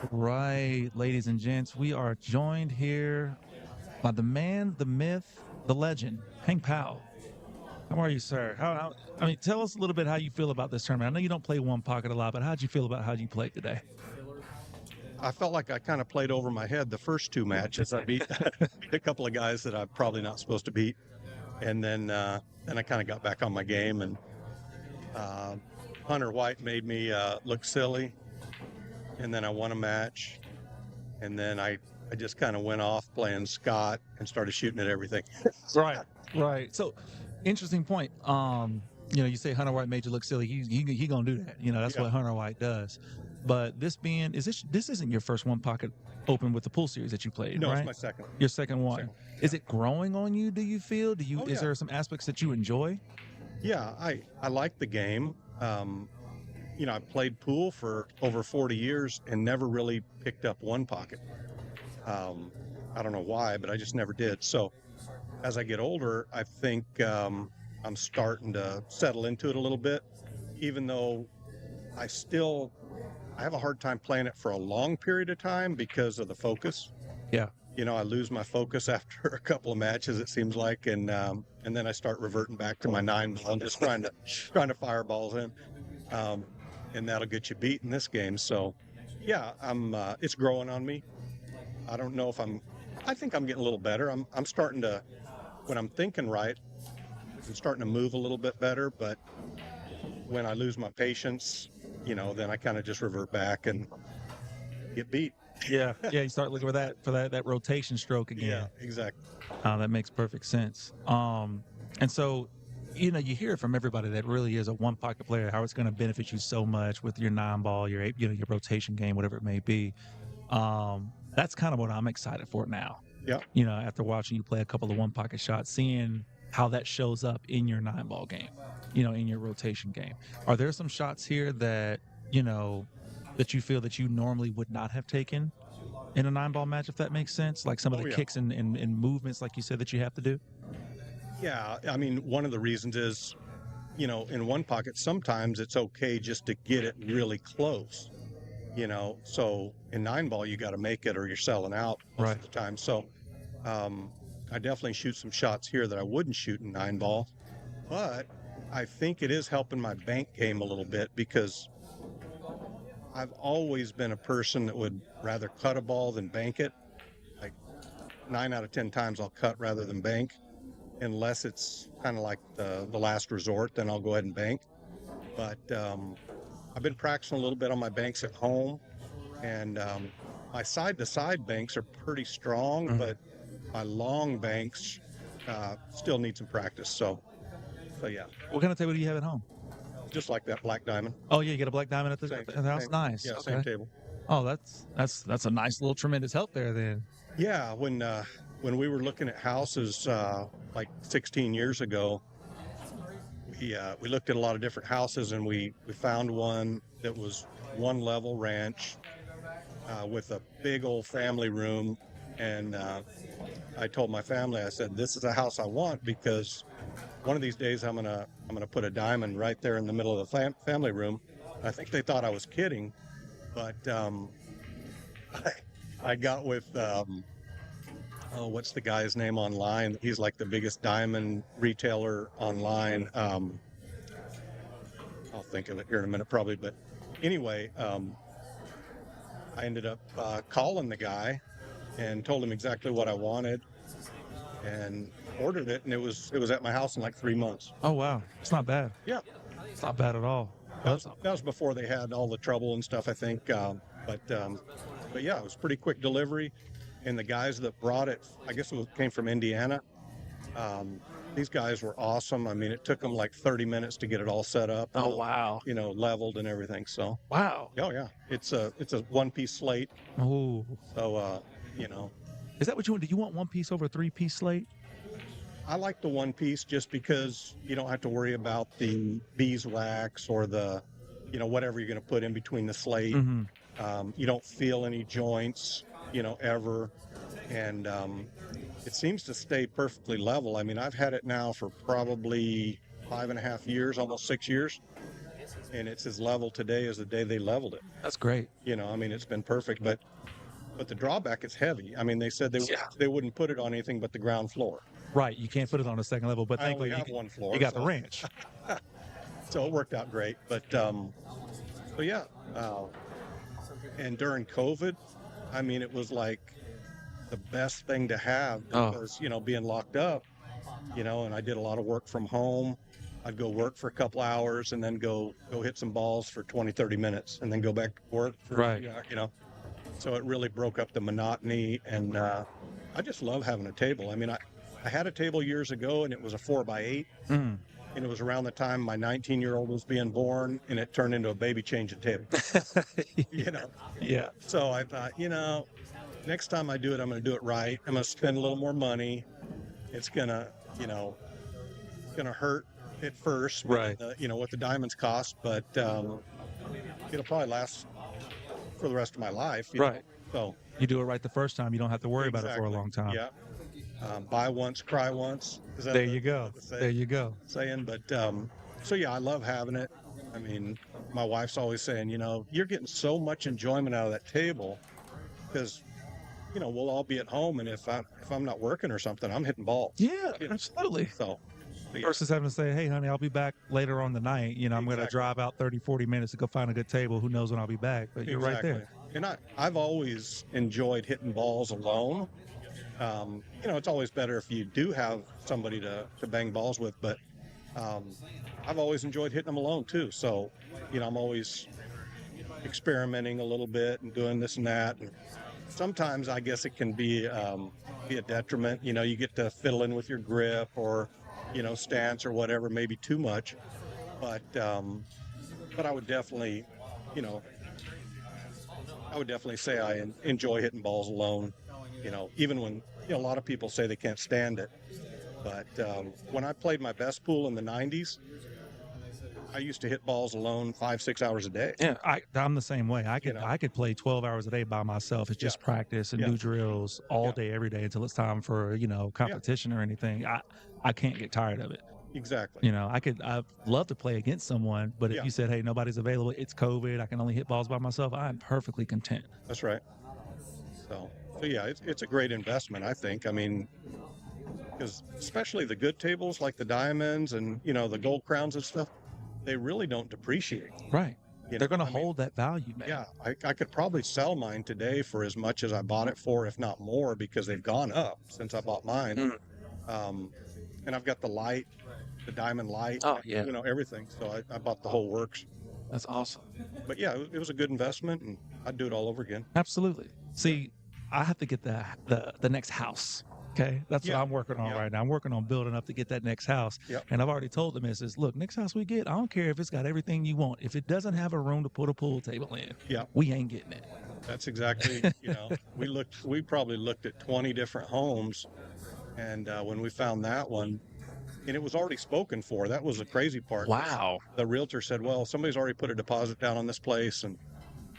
Right, ladies and gents, we are joined here by the man, the myth, the legend, Hank Powell. How are you, sir? I mean, tell us a little bit how you feel about this tournament. I know you don't play one pocket a lot, but how'd you feel about how you played today? I felt like I kind of played over my head the first two matches. I beat a couple of guys that I'm probably not supposed to beat, and then I kind of got back on my game. And uh, Hunter White made me look silly, and then I won a match, and then I just kind of went off playing Scott and started shooting at everything. Right, right. So, interesting point. You say Hunter White made you look silly. He gonna do that. That's Yeah. what Hunter White does. But this isn't your first one pocket open with the pool series that you played, No, it's right? my second. Your second one. Second. Is it growing on you? Do you feel? Oh Is yeah, there some aspects that you enjoy? yeah. I like the game. I played pool for over 40 years and never really picked up one pocket. I don't know why, but I just never did. So as I get older, I think I'm starting to settle into it a little bit, even though I still I have a hard time playing it for a long period of time because of the focus. Yeah. I lose my focus after a couple of matches, it seems like, and then I start reverting back to my 9 ball and just trying to fire balls in, um, and that'll get you beat in this game. So, yeah, it's growing on me. I don't know if I think I'm getting a little better. I'm starting to, when I'm thinking right, I'm starting to move a little bit better. But when I lose my patience, then I kind of just revert back and get beat. Yeah. Yeah. You start looking for that rotation stroke again. Yeah, exactly. That makes perfect sense. And so, you hear from everybody that really is a one pocket player, how it's going to benefit you so much with your 9 ball, your rotation game, whatever it may be. That's kind of what I'm excited for now. Yeah. After watching you play a couple of one pocket shots, seeing how that shows up in your 9 ball game, in your rotation game. Are there some shots here that, that you feel that you normally would not have taken in a 9 ball match, if that makes sense? Like some of the Yeah. kicks and movements, like you said, that you have to do? Yeah, I mean, one of the reasons is, in one pocket, sometimes it's okay just to get it really close, so in 9 ball, you got to make it or you're selling out most of the time. So I definitely shoot some shots here that I wouldn't shoot in 9 ball, but I think it is helping my bank game a little bit because I've always been a person that would rather cut a ball than bank it. Like 9 out of 10 times I'll cut rather than bank. Unless it's kind of like the last resort, then I'll go ahead and bank. But I've been practicing a little bit on my banks at home, and my side-to-side banks are pretty strong, but my long banks still need some practice. So yeah, What kind of table do you have at home? just like that black diamond. Oh, yeah, you get a black diamond at the, Same- at the house? same- Nice. Yeah, Okay. same table. Oh, that's a nice little tremendous help there then. Yeah, when we were looking at houses like 16 years ago, we looked at a lot of different houses, and we found one that was one level ranch with a big old family room. And I told my family, I said, this is a house I want because one of these days I'm gonna put a diamond right there in the middle of the family room. I think they thought I was kidding, but I got with what's the guy's name online? He's like the biggest diamond retailer online. I'll think of it here in a minute probably, but anyway, I ended up calling the guy and told him exactly what I wanted and ordered it, and it was at my house in like 3 months. Oh, wow. It's not bad. Yeah. It's not bad at all. That was before they had all the trouble and stuff, I think. But yeah, it was pretty quick delivery. And the guys that brought it, I guess came from Indiana. These guys were awesome. I mean, it took them like 30 minutes to get it all set up. Oh, wow. Leveled and everything. So, Wow. oh yeah, it's a one-piece slate. Oh. So, Is that what you want? Do you want one piece over a 3-piece slate? I like the one piece just because you don't have to worry about the beeswax or the, whatever you're going to put in between the slate. You don't feel any joints, ever. And it seems to stay perfectly level. I mean, I've had it now for probably 5.5 years, almost 6 years. and it's as level today as the day they leveled it. That's great. I mean, it's been perfect, but the drawback is heavy. I mean, they said Yeah. they wouldn't put it on anything but the ground floor. Right. You can't put it on the second level, but I only thankfully have one floor, you got the so ranch. so it worked out great. But so yeah, and during COVID, I mean, it was like the best thing to have Oh, because being locked up, and I did a lot of work from home. I'd go work for a couple hours and then go hit some balls for 20, 30 minutes and then go back to work for right. So it really broke up the monotony, and I just love having a table. I mean, I had a table years ago, and it was a 4x8, Mm. and it was around the time my 19-year-old was being born, and it turned into a baby changing table. Yeah. So I thought, next time I do it, I'm going to do it right. I'm going to spend a little more money. It's gonna hurt at first, Right. what the diamonds cost, but it'll probably last for the rest of my life. Right. So You do it right the first time. You don't have to worry about it for a exactly. long time. Yeah. Buy once, cry once. Is that There you go. the There you go. saying? But so yeah, I love having it. I mean, my wife's always saying, you're getting so much enjoyment out of that table because we'll all be at home, and if I'm not working or something, I'm hitting balls. Yeah, You know, absolutely. So yeah, Versus having to say, hey, honey, I'll be back later on the night. I'm going to exactly. drive out 30, 40 minutes to go find a good table. Who knows when I'll be back? But you're right Exactly. there. And I've always enjoyed hitting balls alone. It's always better if you do have somebody to bang balls with, but I've always enjoyed hitting them alone too. So, I'm always experimenting a little bit and doing this and that. And sometimes I guess it can be a detriment. You get to fiddle in with your grip or, stance or whatever, maybe too much. But I would definitely, say I enjoy hitting balls alone. Even when a lot of people say they can't stand it. But when I played my best pool in the 90s, I used to hit balls alone 5-6 hours a day. Yeah, I'm the same way. You know? I could play 12 hours a day by myself. It's just practice and Yeah. new drills all Yeah. day, every day until it's time for, competition or anything. I can't get tired of it. Exactly. I'd love to play against someone, but if Yeah. you said, hey, nobody's available, it's COVID, I can only hit balls by myself, I'm perfectly content. That's right. So yeah, it's a great investment, I think. I mean, because especially the good tables like the diamonds and the gold crowns and stuff, they really don't depreciate. Right. They're going to I mean, hold that value, man. Yeah, I could probably sell mine today for as much as I bought it for, if not more, because they've gone up since I bought mine. And I've got the light, the diamond light, Oh, yeah. everything. So I bought the whole works. That's awesome. But yeah, it was a good investment, and I'd do it all over again. Absolutely. See, I have to get the next house. Okay. That's what Yeah. I'm working on Yeah. right now. I'm working on building up to get that next house. Yep. And I've already told the missus, look, next house we get, I don't care if it's got everything you want. If it doesn't have a room to put a pool table in, Yeah. we ain't getting it. That's exactly, we probably looked at 20 different homes, and when we found that one, and it was already spoken for. That was the crazy part. Wow. The realtor said, well, somebody's already put a deposit down on this place, and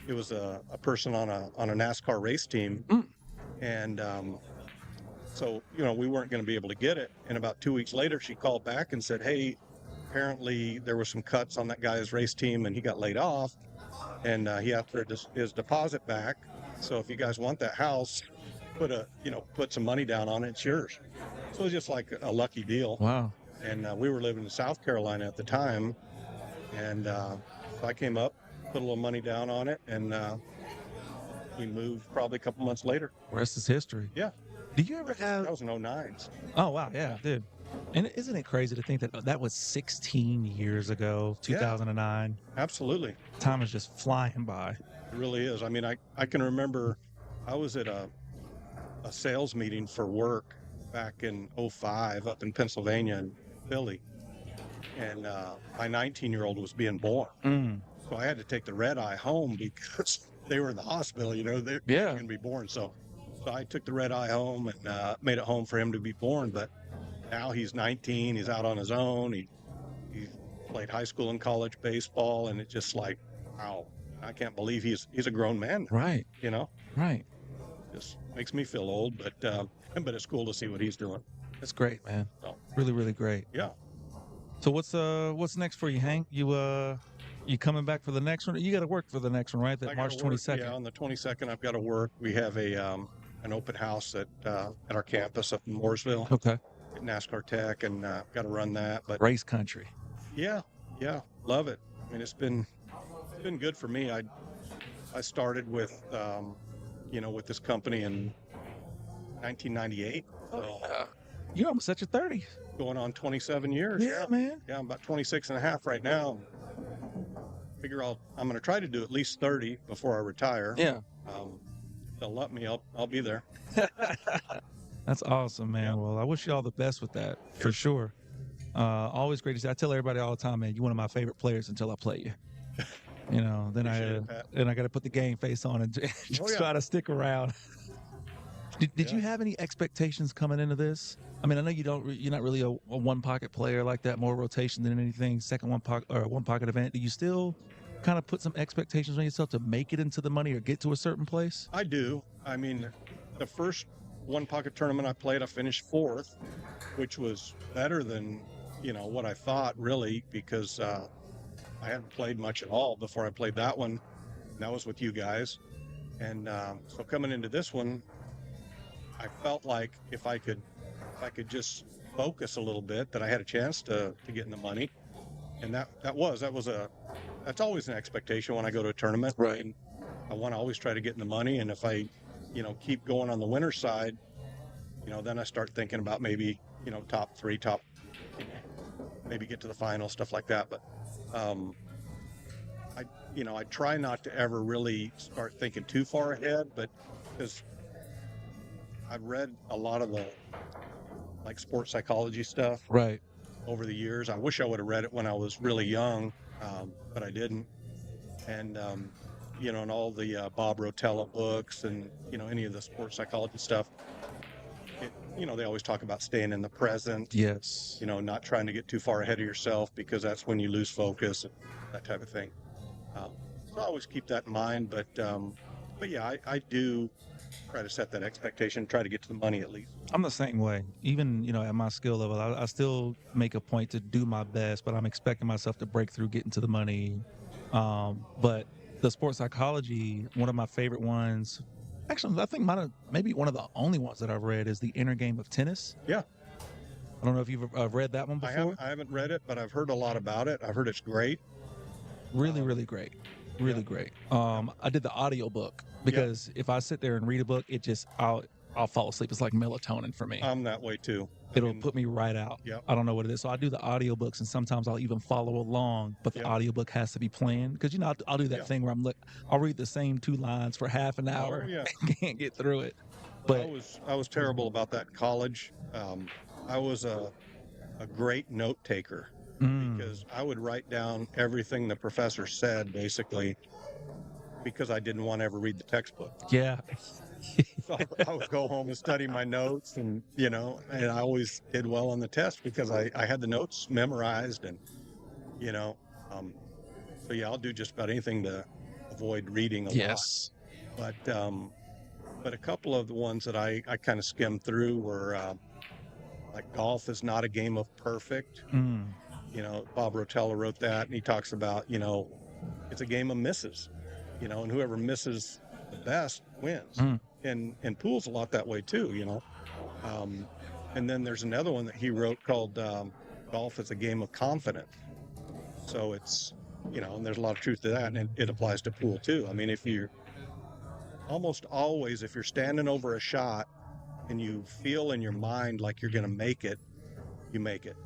it was a person on a NASCAR race team. And so, we weren't going to be able to get it. And about 2 weeks later, she called back and said, hey, apparently there were some cuts on that guy's race team and he got laid off, and he asked for his deposit back. So if you guys want that house, put some money down on it, it's yours. So it was just like a lucky deal. Wow. And we were living in South Carolina at the time. And so I came up, put a little money down on it, and we moved probably a couple months later. Rest is history. Yeah. Do you ever have? That was in 09. Oh, wow. Yeah, dude. And isn't it crazy to think that was 16 years ago, 2009? Absolutely. Time is just flying by. It really is. I mean, I can remember I was at a sales meeting for work back in 05 up in Pennsylvania and Philly. And my 19-year-old was being born. So I had to take the red eye home because they were in the hospital, they're going to be born. So I took the red eye home and made it home for him to be born. But now he's 19, he's out on his own. He played high school and college baseball, and it's just like, wow, I can't believe he's a grown man. Right. Right. Just makes me feel old, but it's cool to see what he's doing. That's great, man. So, Really, really great. yeah. So what's next for you, Hank? You You coming back for the next one? You got to work for the next one, right? That I March gotta work. 22nd. Yeah, on the 22nd, I've got to work. We have an open house at our campus up in Mooresville Okay. at NASCAR Tech, and got to run that. But Race country. yeah, yeah, love it. I mean, it's been good for me. I started with with this company in 1998. So You're almost at your 30. going on 27 years. Yeah, man. Yeah, I'm about 26 and a half right now. Figure I'm going to try to do at least 30 before I retire. Yeah. If they'll let me, I'll be there. That's awesome, man. Yeah. Well, I wish you all the best with that, for sure. Always great to see. I tell everybody all the time, man, you're one of my favorite players until I play you. Then I got to put the game face on and just try to stick around. Did you have any expectations coming into this? I mean, I know you're not really a one pocket player like that, more rotation than anything, second one pocket event. Do you still kind of put some expectations on yourself to make it into the money or get to a certain place? I do. I mean, the first one pocket tournament I played, I finished 4th, which was better than, what I thought, really, because I hadn't played much at all before I played that one. And that was with you guys. And so coming into this one, I felt like if I could just focus a little bit, that I had a chance to get in the money. And that's always an expectation when I go to a tournament. Right. And I want to always try to get in the money. And if I, keep going on the winner's side, then I start thinking about maybe, top 3, maybe get to the final, stuff like that. But I try not to ever really start thinking too far ahead, but because I've read a lot of the sports psychology stuff Right. over the years. I wish I would have read it when I was really young, but I didn't. And and all the Bob Rotella books and any of the sports psychology stuff. They always talk about staying in the present. Yes. Not trying to get too far ahead of yourself, because that's when you lose focus and that type of thing. So I always keep that in mind. But yeah, I do try to set that expectation, try to get to the money at least. I'm the same way. Even, at my skill level, I still make a point to do my best, but I'm expecting myself to break through getting to the money. But the sports psychology, one of my favorite ones, actually, I think maybe one of the only ones that I've read is The Inner Game of Tennis. Yeah. I don't know if you've read that one before. I haven't read it, but I've heard a lot about it. I've heard it's great. Really, really great. Really great. I did the audio book because if I sit there and read a book, I'll fall asleep. It's like melatonin for me. I'm that way too. It'll put me right out. Yep. I don't know what it is. So I do the audiobooks, and sometimes I'll even follow along, but the audiobook has to be playing because I'll do that thing where I'll read the same 2 lines for half an hour and can't get through it. But I was terrible about that in college. I was a great note taker because I would write down everything the professor said, basically, because I didn't want to ever read the textbook. Yeah. So I would go home and study my notes, and and I always did well on the test because I had the notes memorized, and so yeah, I'll do just about anything to avoid reading a lot. But a couple of the ones that I kind of skimmed through were like golf is not a game of perfect. Bob Rotella wrote that, and he talks about it's a game of misses, and whoever misses the best wins. And pool's a lot that way too, and then there's another one that he wrote called golf is a game of confidence. So it's and there's a lot of truth to that, and it applies to pool too. I mean, if you're standing over a shot and you feel in your mind like you're going to make it, you make it.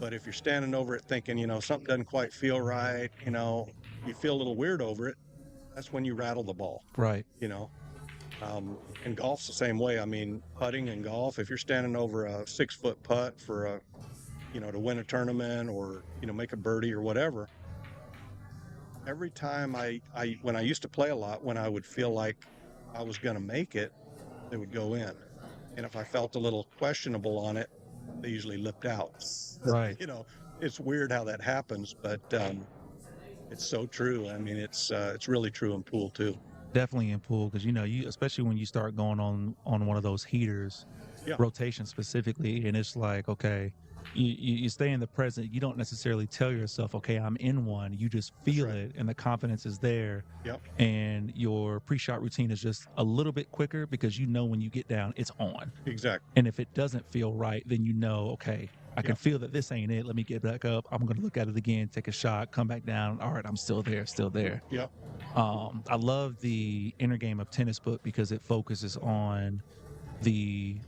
But if you're standing over it thinking something doesn't quite feel right, you feel a little weird over it, that's when you rattle the ball. Right. And golf's the same way. I mean, putting in golf, if you're standing over a 6-foot putt for to win a tournament or, make a birdie or whatever, every time when I used to play a lot, when I would feel like I was going to make it, they would go in. And if I felt a little questionable on it, they usually lipped out. Right. It's weird how that happens, but it's so true. I mean, it's really true in pool too. Definitely in pool, because you especially when you start going on one of those heaters, rotation specifically, and it's like, okay, you stay in the present. You don't necessarily tell yourself, okay, I'm in one. You just feel right. it, and the confidence is there. Yep. And your pre-shot routine is just a little bit quicker because you know when you get down, it's on. Exactly. And if it doesn't feel right, then you know, okay, I can Yep. feel that this ain't it. Let me get back up. I'm going to look at it again, take a shot, come back down. All right, I'm still there, still there. Yep. I love the Inner Game of Tennis book because it focuses on the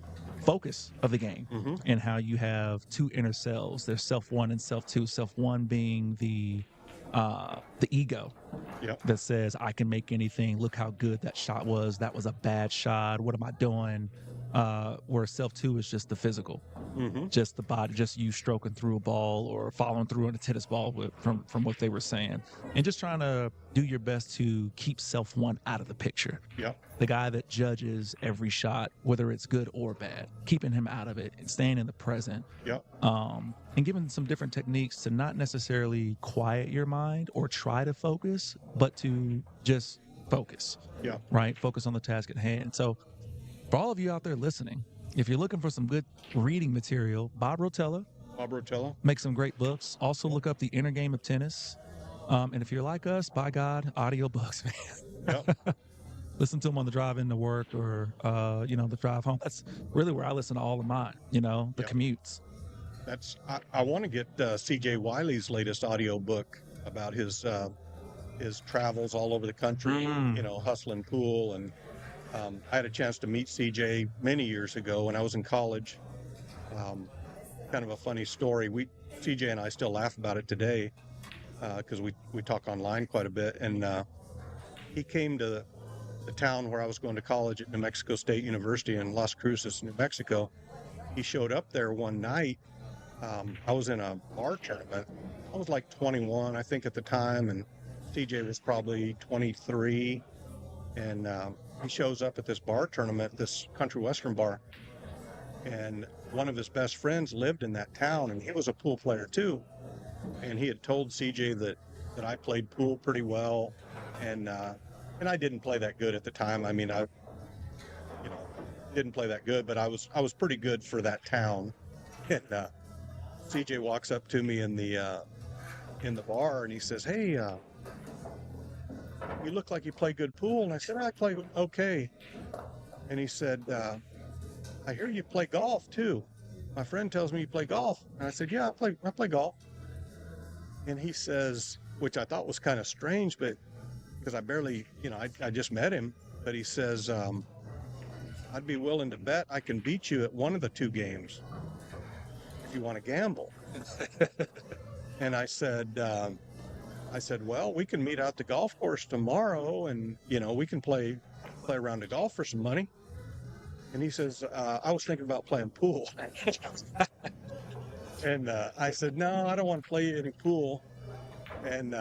focus of the game Mm-hmm. and how you have two inner selves. There's self one and self two. Self one being the ego Yep. that says I can make anything. Look how good that shot was. That was a bad shot. What am I doing? Where self two is just the physical, Mm-hmm. just the body, just you stroking through a ball or following through on a tennis ball from what they were saying, and just trying to do your best to keep self one out of the picture. Yep. The guy that judges every shot, whether it's good or bad, keeping him out of it and staying in the present, Yep. and giving some different techniques to not necessarily quiet your mind or try to focus, but to just focus, Yep. right? Focus on the task at hand. So for all of you out there listening, if you're looking for some good reading material, Bob Rotella Bob Rotella. makes some great books. Also look up The Inner Game of Tennis. And if you're like us, by God, audiobooks, man. Yep. Listen to them on the drive into work or, the drive home. That's really where I listen to all of mine, the Yep. commutes. I want to get C.J. Wiley's latest audiobook about his travels all over the country, hustling pool. And I had a chance to meet C.J. many years ago when I was in college. Kind of a funny story. C.J. and I still laugh about it today because we talk online quite a bit. And he came to the town where I was going to college at New Mexico State University in Las Cruces, New Mexico. He showed up there one night. I was in a bar tournament. I was like 21, I think, at the time, and CJ was probably 23. And he shows up at this bar tournament, this country western bar, and one of his best friends lived in that town, and he was a pool player too. And he had told CJ that I played pool pretty well, and I didn't play that good at the time. I mean, I didn't play that good, but I was pretty good for that town. And CJ walks up to me in the bar, and he says, "Hey, you look like you play good pool." And I said, "I play okay." And he said, "I hear you play golf too. My friend tells me you play golf." And I said, "Yeah, I play golf." And he says, which I thought was kind of strange, but because I barely, I just met him, but he says, "I'd be willing to bet I can beat you at one of the two games if you want to gamble." And I said, "Well, we can meet out the golf course tomorrow, and we can play a round of golf for some money." And he says, "I was thinking about playing pool." And I said, "No, I don't want to play any pool." And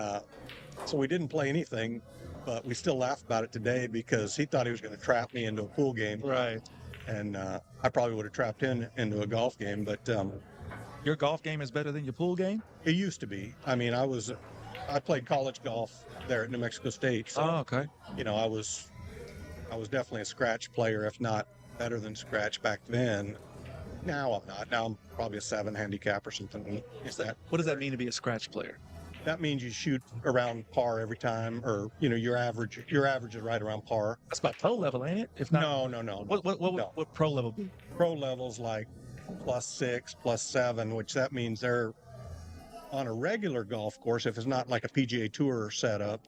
so we didn't play anything, but we still laugh about it today because he thought he was going to trap me into a pool game. Right. And I probably would have trapped him into a golf game, but Your golf game is better than your pool game? it used to be. I mean, I played college golf there at New Mexico State. So, okay. I was definitely a scratch player, if not better than scratch back then. Now I'm not. Now I'm probably a 7 handicap or something. What does that mean to be a scratch player? That means you shoot around par every time, or your average is right around par. That's about pro level, ain't it? If not, No. What pro level be? Pro level's like +6, +7, which that means they're on a regular golf course. If it's not like a PGA Tour setup,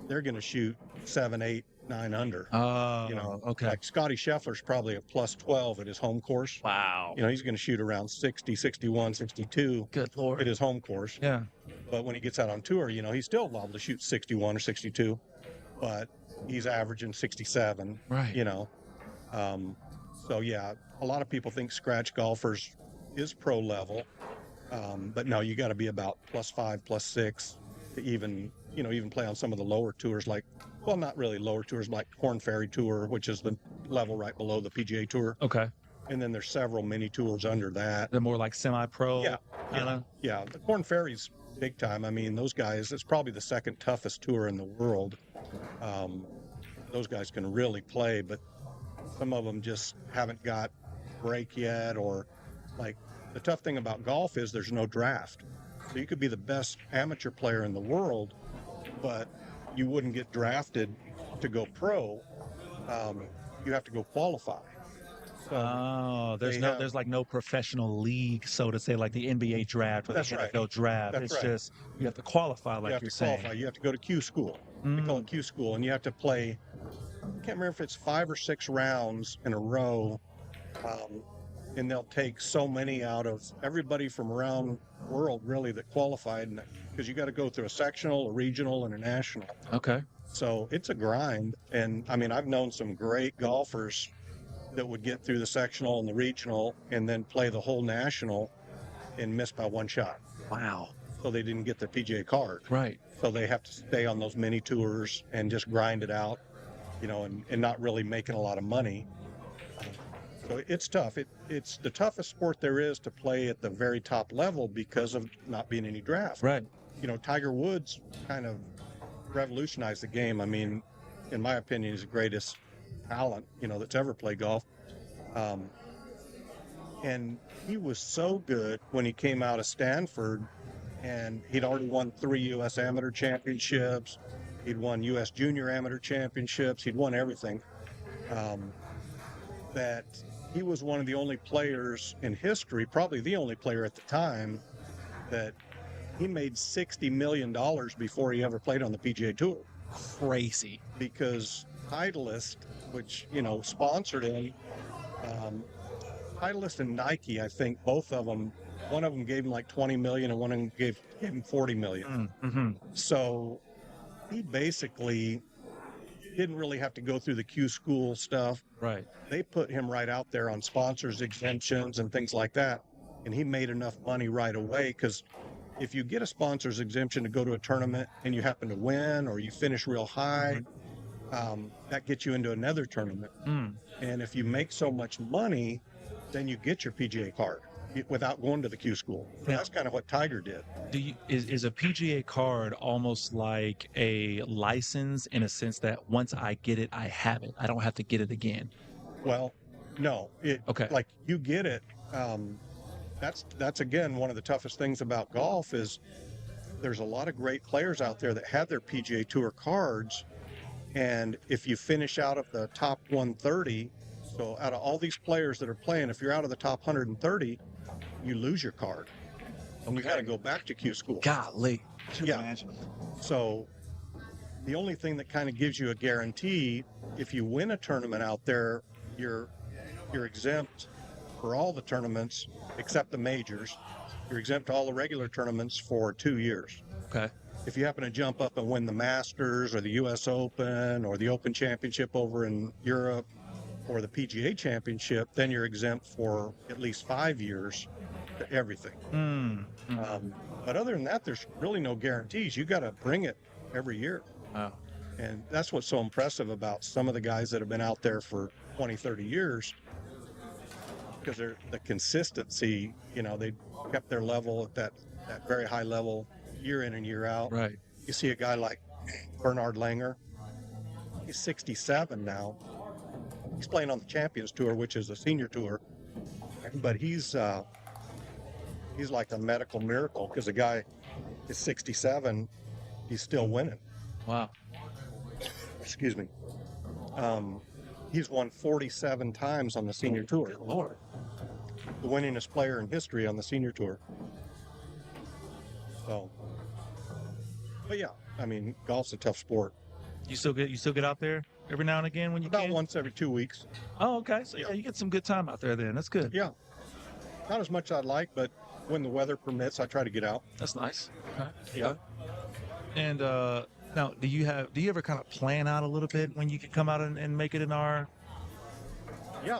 they're going to shoot 7, 8, 9 under. Okay. Like Scotty Scheffler's probably a +12 at his home course. Wow. He's going to shoot around 60, 61, 62 Good Lord. at his home course. Yeah. But when he gets out on tour, he's still liable to shoot 61 or 62, but he's averaging 67. Right. So yeah, a lot of people think scratch golfers is pro level, but no, you got to be about +5, +6 to even play on some of the lower tours, not really lower tours, like Korn Ferry Tour, which is the level right below the PGA Tour. Okay. And then there's several mini tours under that. They're more like semi-pro. Yeah. The Korn Ferry's big time. I mean, those guys, it's probably the second toughest tour in the world. Those guys can really play, but some of them just haven't got break yet, or like the tough thing about golf is there's no draft. So you could be the best amateur player in the world, but you wouldn't get drafted to go pro. You have to go qualify. So Oh, they have, there's like no professional league, so to say, like the NBA draft or the that's right. NFL draft. That's It's right. just you have to qualify, You like have you're to qualify. saying. You have to go to Q school. They call it Q school, and you have to play. I can't remember if it's 5 or 6 rounds in a row, and they'll take so many out of everybody from around the world, really, that qualified, because you got to go through a sectional, a regional, and a national. Okay. So it's a grind, and I mean, I've known some great golfers that would get through the sectional and the regional, and then play the whole national, and miss by 1 shot. Wow. So they didn't get their PGA card. Right. So they have to stay on those mini tours and just grind it out, and not really making a lot of money. So it's tough. It's the toughest sport there is to play at the very top level because of not being any draft. Right. Tiger Woods kind of revolutionized the game. I mean, in my opinion, he's the greatest talent, that's ever played golf. And he was so good when he came out of Stanford, and he'd already won 3 U.S. Amateur Championships. He'd won U.S. Junior Amateur Championships. He'd won everything. That he was one of the only players in history, probably the only player at the time, that he made $60 million before he ever played on the PGA Tour. Crazy. Because Titleist, which, sponsored him, Titleist and Nike, I think both of them, one of them gave him like 20 million and one of them gave him 40 million. Mm-hmm. So he basically didn't really have to go through the Q school stuff. Right. They put him right out there on sponsors exemptions and things like that. And he made enough money right away, because if you get a sponsor's exemption to go to a tournament and you happen to win or you finish real high, that gets you into another tournament. And if you make so much money, then you get your PGA card without going to the Q school. Yeah. That's kind of what Tiger did. Is a PGA card almost like a license, in a sense that once I get it, I have it. I don't have to get it again? Well, no. Okay. Like, you get it. That's again one of the toughest things about golf is there's a lot of great players out there that have their PGA Tour cards, and if you finish out of the top 130, so out of all these players that are playing, if you're out of the top 130, you lose your card. And we got to go back to Q school. Golly. Yeah. So the only thing that kind of gives you a guarantee, if you win a tournament out there, you're exempt for all the tournaments except the majors. You're exempt to all the regular tournaments for 2 years. Okay. If you happen to jump up and win the Masters or the U.S. Open or the Open Championship over in Europe or the PGA Championship, then you're exempt for at least 5 years to everything. But other than that, there's really no guarantees. You got to bring it every year. Wow. And that's what's so impressive about some of the guys that have been out there for 20, 30 years, because they're the consistency, they kept their level at that very high level year in and year out. Right. You see a guy like Bernard Langer, he's 67 now. He's playing on the Champions Tour, which is a senior tour, but he's like a medical miracle, because the guy is 67, he's still winning. Wow. Excuse me. He's won 47 times on the senior tour. Good Lord. The winningest player in history on the senior tour. So, but yeah, I mean, golf's a tough sport. You still get out there every now and again when you About can? once every 2 weeks. Oh, okay. So yeah, you get some good time out there then. That's good. Yeah. Not as much as I'd like, but when the weather permits, I try to get out. That's nice. Okay. Yeah. And now, do you ever kind of plan out a little bit when you can come out and make it in our Yeah.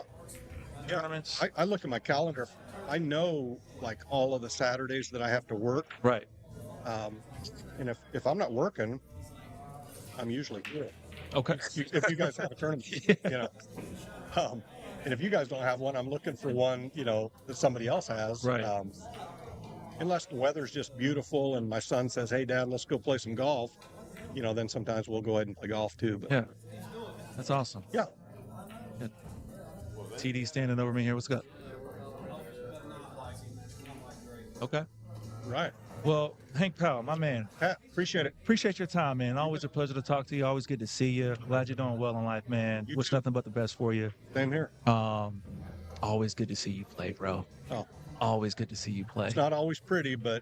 tournaments? I look at my calendar. I know like all of the Saturdays that I have to work. Right. And if I'm not working, I'm usually here. Okay. If you guys have a tournament, and if you guys don't have one, I'm looking for one, that somebody else has. Right. Unless the weather's just beautiful and my son says, "Hey, Dad, let's go play some golf," then sometimes we'll go ahead and play golf too. But, Yeah. That's awesome. Yeah. TD standing over me here. What's up? Okay. Right. Well, Hank Powell, my man, Pat, appreciate it. appreciate your time, man. Always a pleasure to talk to you. Always good to see you. Glad you're doing well in life, man. You Wish too. nothing but the best for you. Same here. Always good to see you play, bro. Oh, Always good to see you play. it's not always pretty, but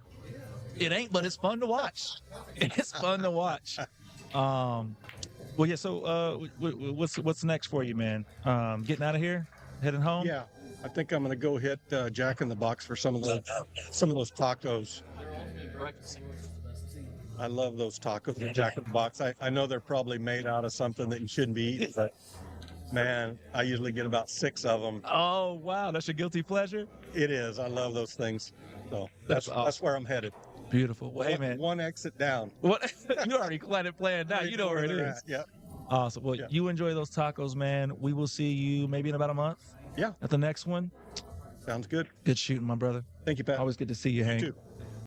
It ain't, but it's fun to watch. It's fun to watch. Well, yeah. So, what's next for you, man? Getting out of here, heading home. yeah, I think I'm gonna go hit Jack in the Box for some of those tacos. I love those tacos at Jack in the Box. I know they're probably made out of something that you shouldn't be eating, but man, I usually get about 6 of them. Oh wow, that's your guilty pleasure. It is. I love those things. So That's that's where I'm headed. Beautiful. Well, hey, man. One exit down. What you already planned out. You know where it is. Yeah. Awesome. Well, Yeah. you enjoy those tacos, man. We will see you maybe in about a month. Yeah. At the next one. Sounds good. Good shooting, my brother. Thank you, Pat. Always good to see you, Hank. You too.